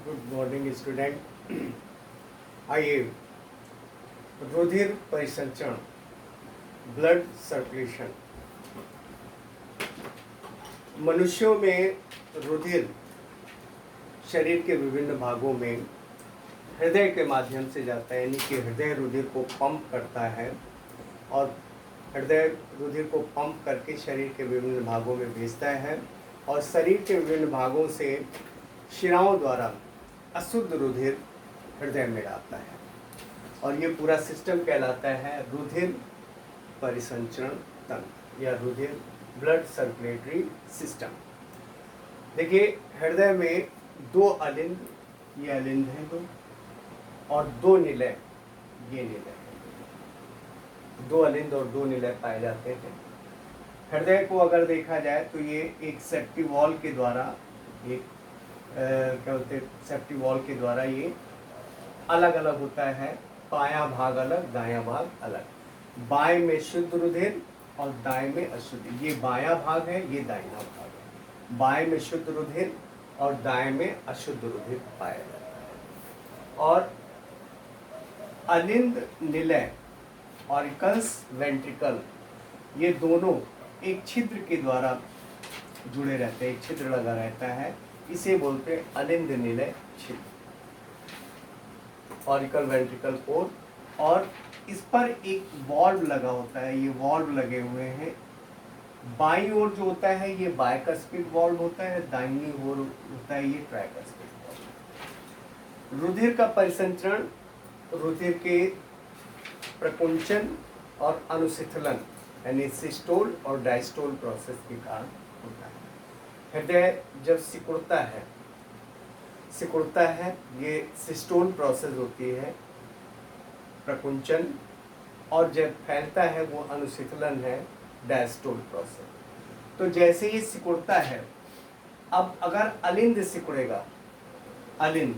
Good morning student. आइए, रुधिर परिसंचरण, ब्लड सर्कुलेशन। मनुष्यों में रुधिर शरीर के विभिन्न भागों में हृदय के माध्यम से जाता है, यानी कि हृदय रुधिर को पंप करता है और हृदय रुधिर को पंप करके शरीर के विभिन्न भागों में भेजता है और शरीर के विभिन्न भागों से शिराओं द्वारा अशुद्ध रुधिर हृदय में आता है और ये पूरा सिस्टम कहलाता है रुधिर परिसंचरण तंत्र या रुधिर ब्लड सर्कुलेटरी सिस्टम। देखिए, हृदय में दो अलिंद, ये अलिंद है दो, और दो निलय, ये निलय है। दो अलिंद और दो निलय पाए जाते हैं। हृदय को अगर देखा जाए तो ये एक सेप्टी वॉल के द्वारा एक क्या बोलते हैं, सेप्टी वॉल के द्वारा ये अलग अलग होता है। बायां भाग अलग, दायां भाग अलग। बाएं में शुद्ध रुधिर और दाएं में अशुद्ध। ये बायां भाग है, ये दाहिना भाग है। बाएं में शुद्ध रुधिर और दाएं में अशुद्ध रुधिर पाया जाता है। और अलिंद निलय, ऑरिकल्स वेंट्रिकल, ये दोनों एक छिद्र के द्वारा जुड़े रहते हैं, एक छिद्र लगा रहता है, इसे बोलते हैं अलिंद निलय छिद्र, ऑरिकल वेंट्रिकल पोर। और इस पर एक वॉल्व लगा होता है, ये वॉल्व लगे हुए हैं। बाईं ओर जो होता है ये बायकस्पिड वॉल्व होता है, दाहिनी ओर होता है ये ट्राइकस्पिड वॉल्व। रुधिर का परिसंचरण रुधिर के प्रकुंचन और अनुशिथिलन यानी सिस्टोल और डायस्टोल प्रोसेस के कारण होता है। हृदय जब सिकुड़ता है ये सिस्टोल प्रोसेस होती है, प्रकुंचन, और जब फैलता है वो अनुशिथिलन है, डायस्टोल प्रोसेस। तो जैसे ही सिकुड़ता है, अब अगर अलिंद सिकुड़ेगा, अलिंद,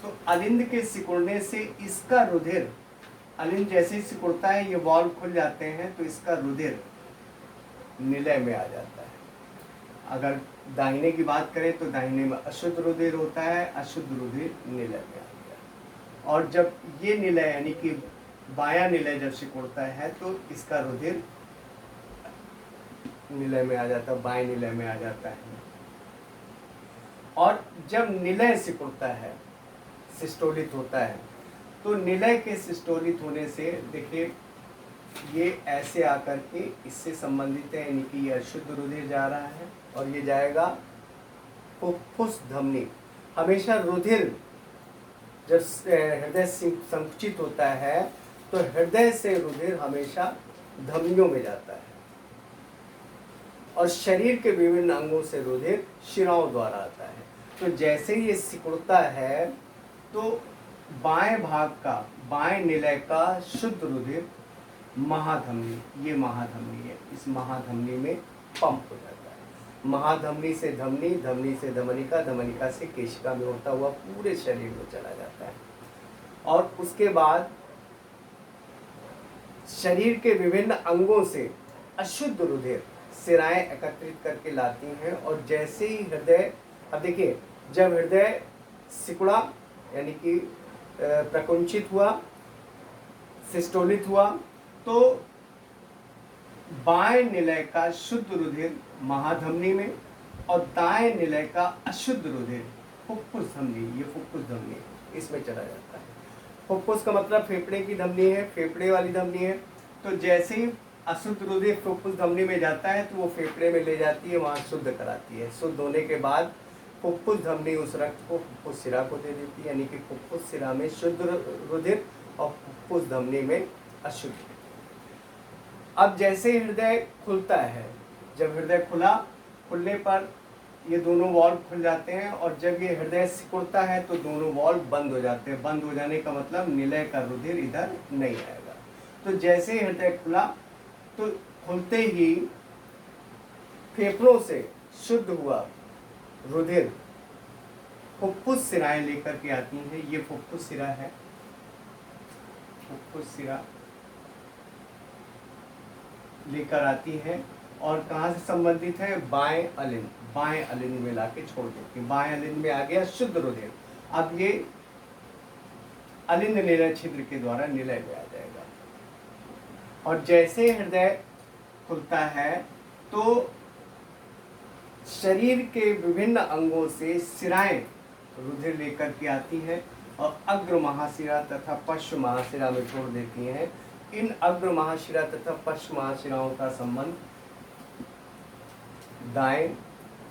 तो अलिंद के सिकुड़ने से इसका रुधिर, अलिंद जैसे ही सिकुड़ता है ये वॉल्व खुल जाते हैं तो इसका रुधिर निलय में आ जाता है। अगर दाहिने की बात करें तो दाहिने में अशुद्ध रुधिर होता है, अशुद्ध रुधिर निलय में आ गया। और जब ये निलय यानी कि बायां निलय जब सिकुड़ता है तो इसका रुधिर निलय में आ जाता है, बाएं निलय में आ जाता है। और जब निलय सिकुड़ता है, सिस्टोलित होता है, तो निलय के सिस्टोलित होने से देखिए ये ऐसे आकर के इससे संबंधित है, यानी कि ये अशुद्ध रुधिर जा रहा है और ये जाएगा फुफ्फुस धमनी। हमेशा रुधिर जब हृदय संकुचित होता है तो हृदय से रुधिर हमेशा धमनियों में जाता है और शरीर के विभिन्न अंगों से रुधिर शिराओं द्वारा आता है। तो जैसे ही ये सिकुड़ता है तो बाएं भाग का, बाएं निलय का शुद्ध रुधिर महाधमनी, ये महाधमनी है, इस महाधमनी में पंप हो जाता है। महाधमनी से धमनी, धमनी से धमनिका, धमनिका से केशिका में होता हुआ पूरे शरीर में चला जाता है। और उसके बाद शरीर के विभिन्न अंगों से अशुद्ध रुधिर सिराएं एकत्रित करके लाती हैं। और जैसे ही हृदय, अब देखिए, जब हृदय सिकुड़ा यानी कि प्रकुंचित हुआ, सिस्टोलित हुआ, तो बाएं निलय का शुद्ध रुधिर महाधमनी में और दाएं निलय का अशुद्ध रुधिर फुफ्फुस धमनी, ये फुफ्फुस धमनी, इसमें चला जाता है। फुफ्फुस का मतलब फेफड़े की धमनी है, फेफड़े वाली धमनी है। तो जैसे ही अशुद्ध रुधिर फुफ्फुस धमनी में जाता है तो वो फेफड़े में ले जाती है, वहाँ शुद्ध कराती है। शुद्ध होने के बाद फुफ्फुस धमनी उस रक्त को फुफ्फुस सिरा को दे देती है, यानी कि फुफ्फुस सिरा में शुद्ध रुधिर और फुफ्फुस धमनी में अशुद्ध। अब जैसे हृदय खुलता है, जब हृदय खुलने पर ये दोनों वॉल्व खुल जाते हैं और जब ये हृदय सिकुड़ता है तो दोनों वॉल्व बंद हो जाते हैं। बंद हो जाने का मतलब निलय का रुधिर इधर नहीं आएगा। तो जैसे हृदय खुला तो खुलते ही फेफड़ों से शुद्ध हुआ रुधिर फुफ्फुस सिराएं लेकर के आती हैं। ये फुफ्फुस सिरा है, फुफ्फुस सिरा लेकर आती है और कहाँ से संबंधित है, बाएं अलिंद, बाएं अलिंद में लाके छोड़ देती है। बाएं अलिंद में आ गया शुद्ध रुधिर अब ये अलिंद निलय छिद्र के द्वारा निलय में आ जाएगा। और जैसे हृदय खुलता है तो शरीर के विभिन्न अंगों से शिराएं रुधिर लेकर के आती है और अग्र महाशिरा तथा पश्च महाशिरा में छोड़ देती हैं। इन अग्र महाशिरा तथा पश्च महाशिराओं का संबंध दाएं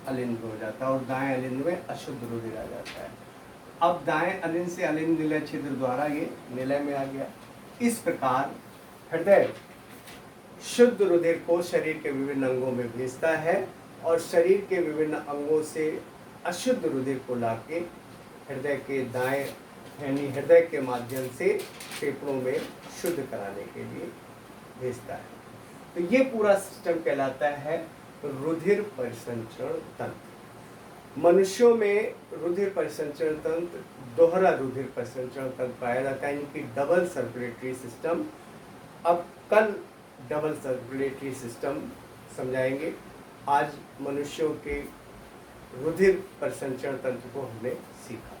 अलिंद हो जाता है और दाएं अलिंद में अशुद्ध रुधिर आ जाता है। अब दाएं अलिंद से अलिंद निलय छिद्र द्वारा ये निलय में आ गया। इस प्रकार हृदय शुद्ध रुधिर को शरीर के विभिन्न अंगों में भेजता है और शरीर के विभिन्न अंगों से अशुद्ध रुधिर को लाके हृदय के दाएं यानी हृदय के माध्यम से फेफड़ों में शुद्ध कराने के लिए भेजता है। तो ये पूरा सिस्टम कहलाता है रुधिर परिसंचरण तंत्र। मनुष्यों में रुधिर परिसंचरण तंत्र दोहरा रुधिर परिसंचरण तंत्र पाया जाता है, यानी कि डबल सर्कुलेटरी सिस्टम। अब कल डबल सर्कुलेटरी सिस्टम समझाएंगे। आज मनुष्यों के रुधिर परिसंचरण तंत्र को हमने सीखा।